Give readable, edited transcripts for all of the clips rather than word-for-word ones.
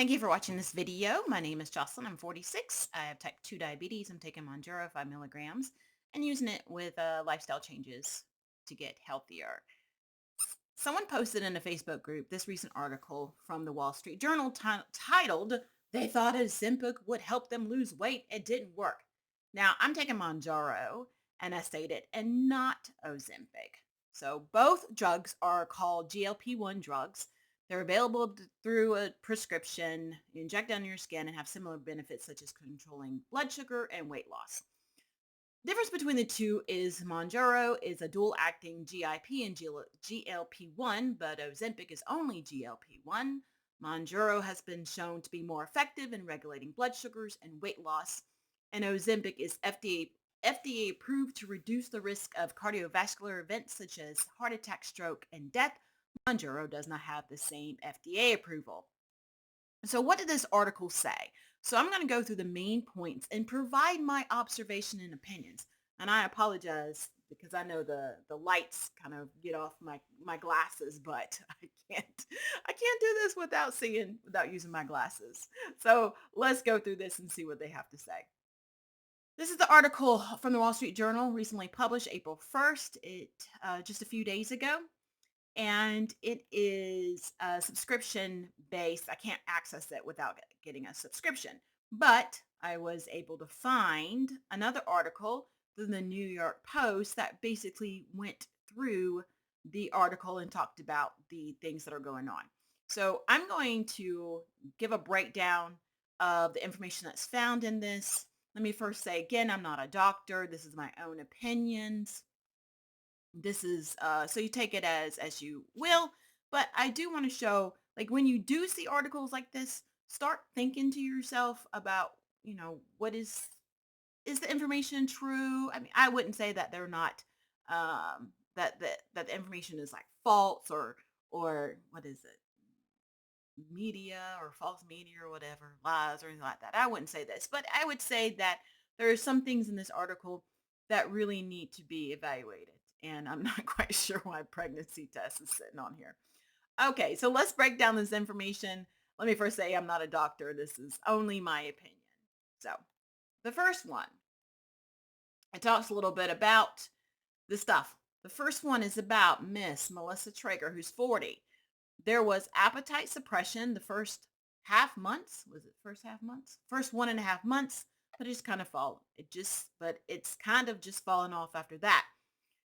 Thank you for watching this video. My name is Jocelyn. I'm 46. I have type 2 diabetes. I'm taking Mounjaro 5 milligrams and using it with lifestyle changes to get healthier. Someone posted in a Facebook group this recent article from the Wall Street Journal titled, "They thought Ozempic would help them lose weight. It didn't work." Now, I'm taking Mounjaro, and I stated, and not Ozempic. So both drugs are called GLP-1 drugs. They're available through a prescription, inject down your skin, and have similar benefits such as controlling blood sugar and weight loss. Difference between the two is Mounjaro is a dual-acting GIP and GLP-1, but Ozempic is only GLP-1. Mounjaro has been shown to be more effective in regulating blood sugars and weight loss, and Ozempic is FDA approved to reduce the risk of cardiovascular events such as heart attack, stroke, and death. Mounjaro does not have the same FDA approval. So what did this article say? So I'm going to go through the main points and provide my observation and opinions. And I apologize because I know the lights kind of get off my glasses, but I can't do this without seeing without using my glasses. So let's go through this and see what they have to say. This is the article from the Wall Street Journal, recently published April 1st, just a few days ago, and it is subscription based. I can't access it without getting a subscription, but I was able to find another article through the New York Post that basically went through the article and talked about the things that are going on. So I'm going to give a breakdown of the information that's found in this. Let me first say again, I'm not a doctor. This is my own opinions. This is so you take it as you will, but I do want to show, like, when you do see articles like this, start thinking to yourself about, what is the information true? I mean, I wouldn't say that they're not, that the information is like false, or what is it, media or false media or whatever, lies or anything like that. I wouldn't say this, but I would say that there are some things in this article that really need to be evaluated. And I'm not quite sure why pregnancy test is sitting on here. Okay, so let's break down this information. Let me first say I'm not a doctor. This is only my opinion. So the first one, it talks a little bit about the stuff. The first one is about Miss Melissa Traeger, who's 40. There was appetite suppression the first half months. Was it first half months? First 1.5 months, but it's kind of just fallen off after that.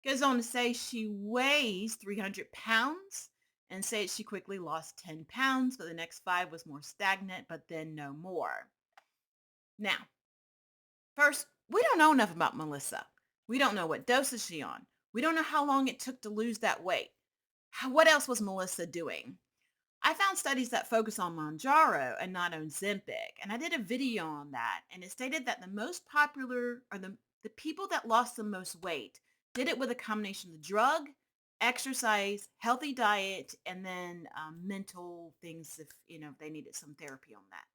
Goes on to say she weighs 300 pounds and says she quickly lost 10 pounds, but the next 5 was more stagnant, but then no more. Now, first, we don't know enough about Melissa. We don't know what dose is she on. We don't know how long it took to lose that weight. What else was Melissa doing? I found studies that focus on Mounjaro and not on Ozempic, and I did a video on that, and it stated that the most popular, or the people that lost the most weight, did it with a combination of drug, exercise, healthy diet, and then mental things if they needed some therapy on that.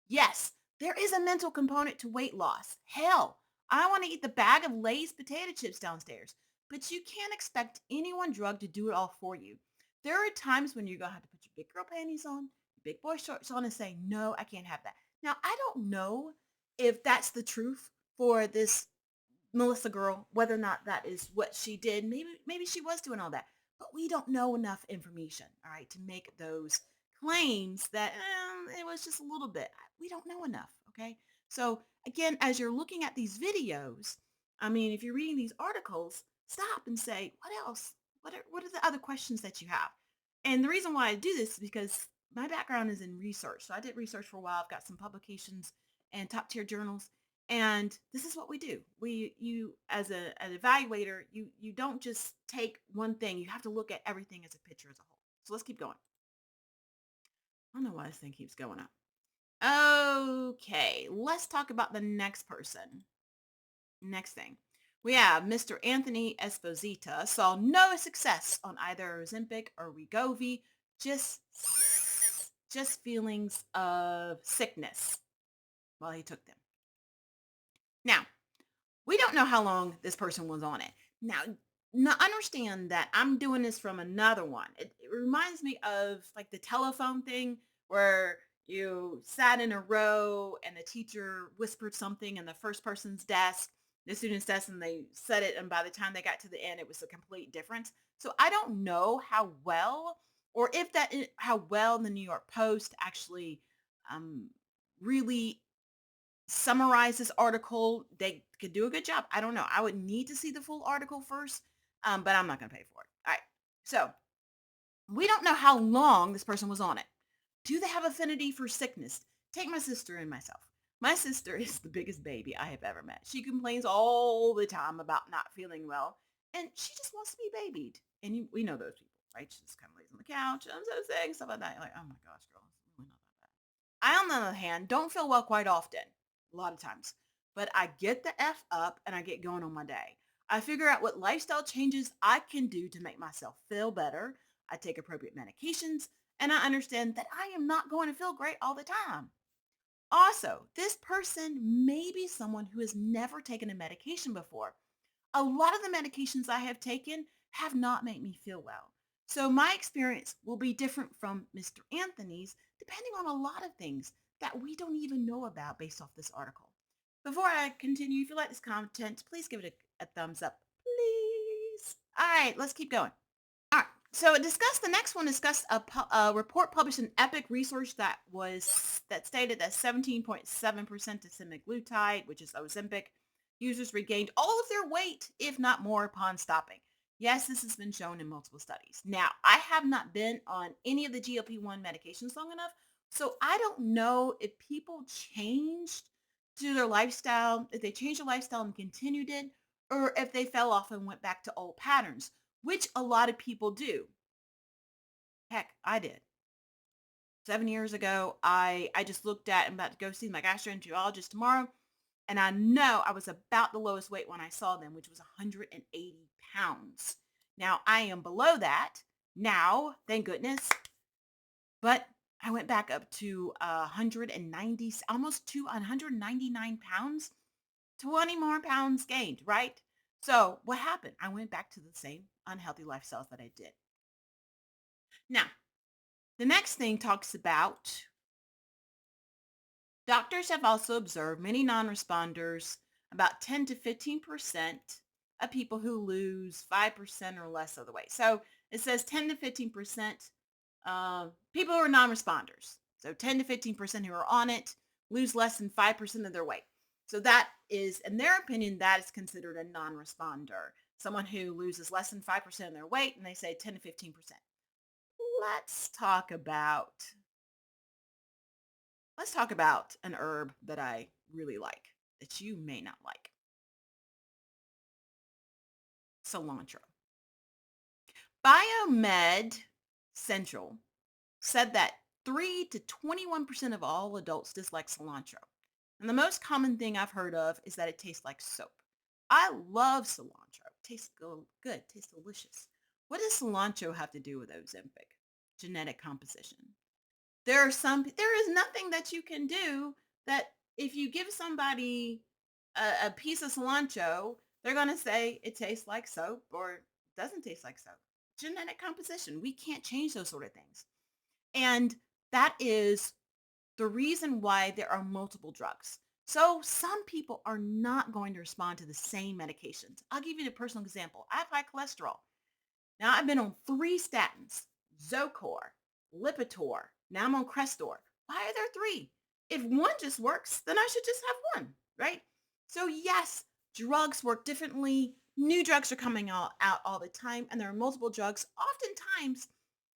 Yes, there is a mental component to weight loss. Hell, I want to eat the bag of Lay's potato chips downstairs, but you can't expect any one drug to do it all for you. There are times when you're going to have to put your big girl panties on, your big boy shorts on, and say, no, I can't have that. Now, I don't know if that's the truth for this Melissa girl, whether or not that is what she did. Maybe she was doing all that, but we don't know enough information, all right, to make those claims that it was just a little bit. We don't know enough, okay? So again, as you're looking at these videos, I mean, if you're reading these articles, stop and say, what else? What are the other questions that you have? And the reason why I do this is because my background is in research. So I did research for a while. I've got some publications and top tier journals. And this is what we do. You as an evaluator, you don't just take one thing. You have to look at everything as a picture as a whole. So let's keep going. I don't know why this thing keeps going up. Okay, let's talk about the next person. Next thing. We have Mr. Anthony Esposito saw no success on either Ozempic or Wegovy, just just feelings of sickness while he took them. Now, we don't know how long this person was on it. Now understand that I'm doing this from another one. It reminds me of like the telephone thing where You sat in a row and the teacher whispered something in the first person's desk, the student's desk, and they said it. And by the time they got to the end, it was a complete difference. So I don't know how well, or if how well the New York Post actually um, really summarize this article. They could do a good job. I don't know. I would need to see the full article first, but I'm not going to pay for it. All right. So we don't know how long this person was on it. Do they have affinity for sickness? Take my sister and myself. My sister is the biggest baby I have ever met. She complains all the time about not feeling well, and she just wants to be babied. And we know those people, right? She just kind of lays on the couch. I'm so sick, stuff like that. You're like, oh my gosh, girl, it's really not that bad. I, on the other hand, don't feel well quite often, a lot of times, but I get the F up and I get going on my day. I figure out what lifestyle changes I can do to make myself feel better. I take appropriate medications, and I understand that I am not going to feel great all the time. Also, this person may be someone who has never taken a medication before. A lot of the medications I have taken have not made me feel well. So my experience will be different from Mr. Anthony's depending on a lot of things that we don't even know about based off this article. Before I continue, if you like this content, please give it a thumbs up. Please. All right, let's keep going. All right. So the next one discussed a report published in Epic Research that stated that 17.7% of semaglutide, which is Ozempic, users regained all of their weight, if not more, upon stopping. Yes, this has been shown in multiple studies. Now, I have not been on any of the GLP-1 medications long enough, so I don't know if people changed to their lifestyle, if they changed their lifestyle and continued it, or if they fell off and went back to old patterns, which a lot of people do. Heck, I did. 7 years ago, I just looked at, I'm about to go see my gastroenterologist tomorrow, and I know I was about the lowest weight when I saw them, which was 180 pounds. Now I am below that now, thank goodness, but I went back up to 190, almost to 199 pounds, 20 more pounds gained, right? So what happened? I went back to the same unhealthy lifestyles that I did. Now, the next thing talks about doctors have also observed many non-responders, about 10 to 15% of people who lose 5% or less of the weight. So it says 10 to 15% people who are non-responders. So 10 to 15% who are on it lose less than 5% of their weight. So that is, in their opinion, that is considered a non-responder. Someone who loses less than 5% of their weight, and they say 10 to 15%. Let's talk about let's talk about an herb that I really like that you may not like. Cilantro. Biomed Central said that 3 to 21% of all adults dislike cilantro. And the most common thing I've heard of is that it tastes like soap. I love cilantro. It tastes good, tastes delicious. What does cilantro have to do with Ozempic? Genetic composition. There is nothing that you can do that if you give somebody a piece of cilantro, they're going to say it tastes like soap or doesn't taste like soap. Genetic composition. We can't change those sort of things. And that is the reason why there are multiple drugs. So some people are not going to respond to the same medications. I'll give you a personal example. I have high cholesterol. Now I've been on 3 statins, Zocor, Lipitor. Now I'm on Crestor. Why are there 3? If one just works, then I should just have one, right? So yes, drugs work differently. New drugs are coming out all the time, and there are multiple drugs, oftentimes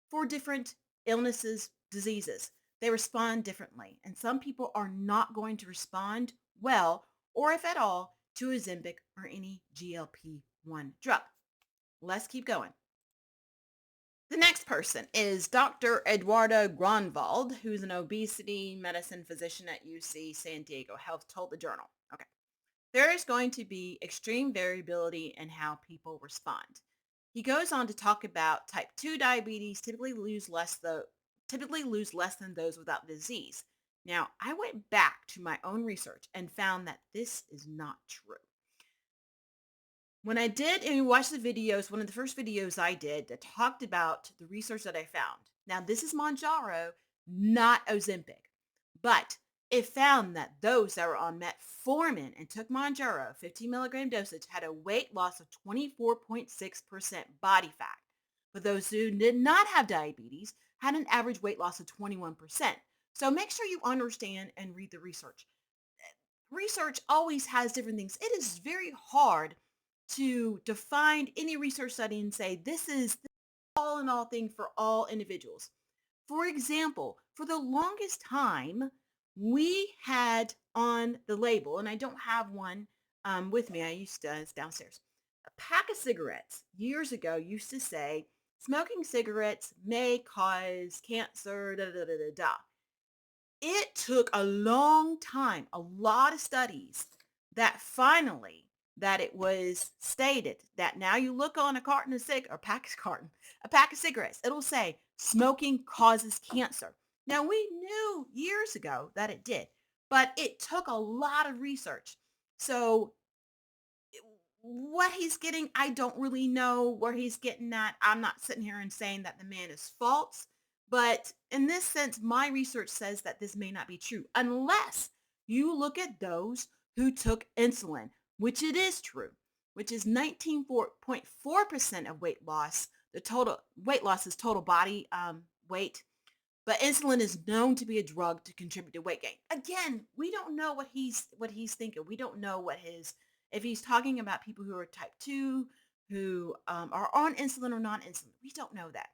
for different illnesses, diseases. They respond differently, and some people are not going to respond well, or if at all, to Ozempic or any GLP-1 drug. Let's keep going. The next person is Dr. Eduardo Gronwald, who's an obesity medicine physician at UC San Diego Health, told the Journal. Okay. There is going to be extreme variability in how people respond. He goes on to talk about type 2 diabetes typically lose less than those without disease. Now, I went back to my own research and found that this is not true. When I did and watched the videos, one of the first videos I did that talked about the research that I found. Now, this is Mounjaro, not Ozempic. But it found that those that were on metformin and took Mounjaro, 15 milligram dosage, had a weight loss of 24.6% body fat. But those who did not have diabetes had an average weight loss of 21%. So make sure you understand and read the research. Research always has different things. It is very hard to define any research study and say this is the all in all thing for all individuals. For example, for the longest time, we had on the label, and I don't have one with me. I used to, it's downstairs. A pack of cigarettes years ago used to say smoking cigarettes may cause cancer, da da da da da. It took a long time, a lot of studies that finally that it was stated that now you look on a carton of a pack of cigarettes, it'll say smoking causes cancer. Now we knew years ago that it did, but it took a lot of research. So what he's getting, I don't really know where he's getting at. I'm not sitting here and saying that the man is false, but in this sense, my research says that this may not be true unless you look at those who took insulin, which it is true, which is 19.4% of weight loss. The total weight loss is total body weight, but insulin is known to be a drug to contribute to weight gain. Again, we don't know what he's thinking. We don't know what his if he's talking about people who are type 2 who are on insulin or non-insulin. We don't know that.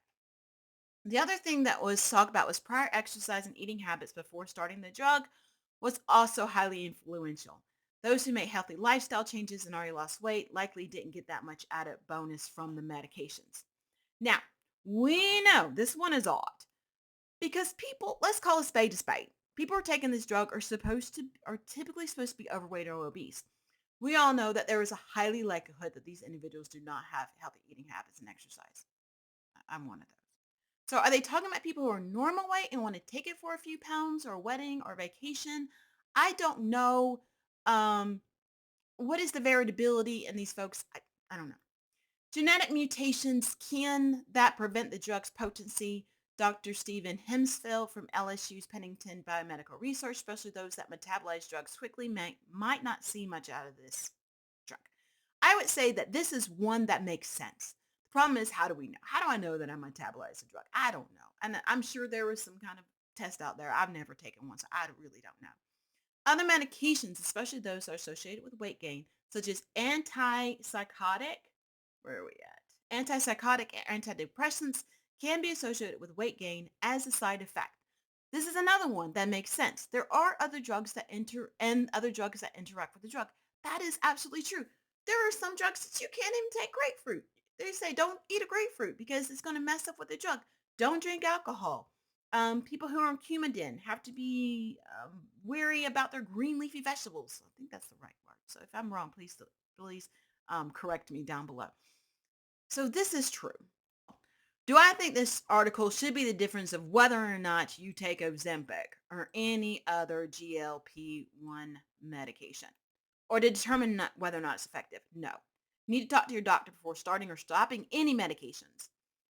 The other thing that was talked about was prior exercise and eating habits before starting the drug was also highly influential. Those who made healthy lifestyle changes and already lost weight likely didn't get that much added bonus from the medications. Now, we know this one is odd because people, let's call a spade a spade. People who are taking this drug are typically supposed to be overweight or obese. We all know that there is a highly likelihood that these individuals do not have healthy eating habits and exercise. I'm one of those. So are they talking about people who are normal weight and want to take it for a few pounds or a wedding or vacation? I don't know. Um, what is the variability in these folks? I don't know. Genetic mutations, can that prevent the drug's potency? Dr. Stephen Hemsfield from LSU's Pennington Biomedical Research, especially those that metabolize drugs quickly, might not see much out of this drug. I would say that this is one that makes sense. The problem is, how do we know? How do I know that I metabolize a drug? I don't know. And I'm sure there was some kind of test out there. I've never taken one, so I really don't know. Other medications, especially those that are associated with weight gain, such as antipsychotic, where are we at? Antipsychotic and antidepressants can be associated with weight gain as a side effect. This is another one that makes sense. There are other drugs that enter and other drugs that interact with the drug. That is absolutely true. There are some drugs that you can't even take grapefruit. They say don't eat a grapefruit because it's going to mess up with the drug. Don't drink alcohol. People who are on Coumadin have to be wary about their green leafy vegetables. I think that's the right word. So if I'm wrong, please correct me down below. So this is true. Do I think this article should be the difference of whether or not you take Ozempic or any other GLP-1 medication? Or to determine whether or not it's effective? No. You need to talk to your doctor before starting or stopping any medications.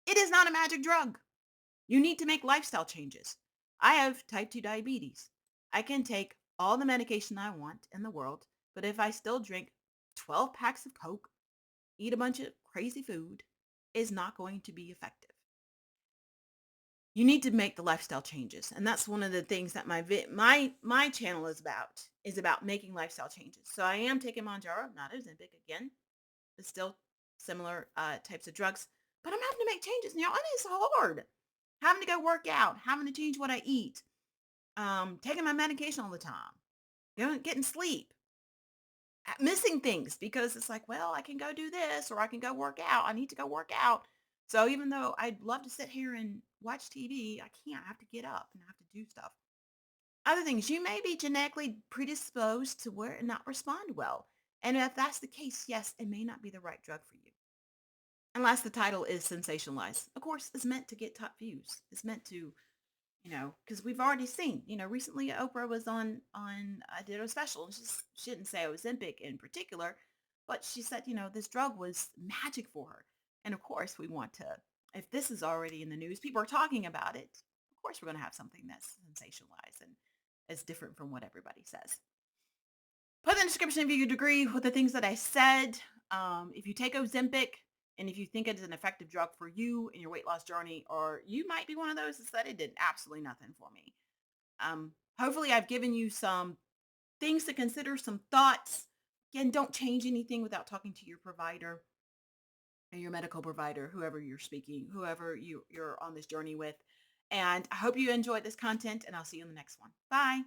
It is not a magic drug. You need to make lifestyle changes. I have type 2 diabetes. I can take all the medication I want in the world, but if I still drink 12 packs of Coke, eat a bunch of crazy food, is not going to be effective. You need to make the lifestyle changes, and that's one of the things that my channel is about making lifestyle changes. So I am taking Mounjaro, not Ozempic again. It's still similar types of drugs, but I'm having to make changes now, and it's hard. Having to go work out, having to change what I eat, taking my medication all the time, getting sleep, missing things because it's like, well, I can go do this or I can go work out. I need to go work out. So even though I'd love to sit here and watch TV, I can't. I have to get up and I have to do stuff. Other things, you may be genetically predisposed to where and not respond well. And if that's the case, yes, it may not be the right drug for you. Unless the title is sensationalized. Of course, it's meant to get top views. It's meant to, because we've already seen, recently Oprah was on I did a special. And she didn't say Ozempic in particular, but she said, this drug was magic for her. And of course, we want to, if this is already in the news, people are talking about it. Of course, we're going to have something that's sensationalized. And as different from what everybody says. Put in the description if you agree with the things that I said. If you take Ozempic and if you think it's an effective drug for you in your weight loss journey, or you might be one of those that said it did absolutely nothing for me. Hopefully, I've given you some things to consider, some thoughts. Again, don't change anything without talking to your provider or your medical provider, whoever you're speaking, whoever you're on this journey with. And I hope you enjoyed this content, and I'll see you in the next one. Bye.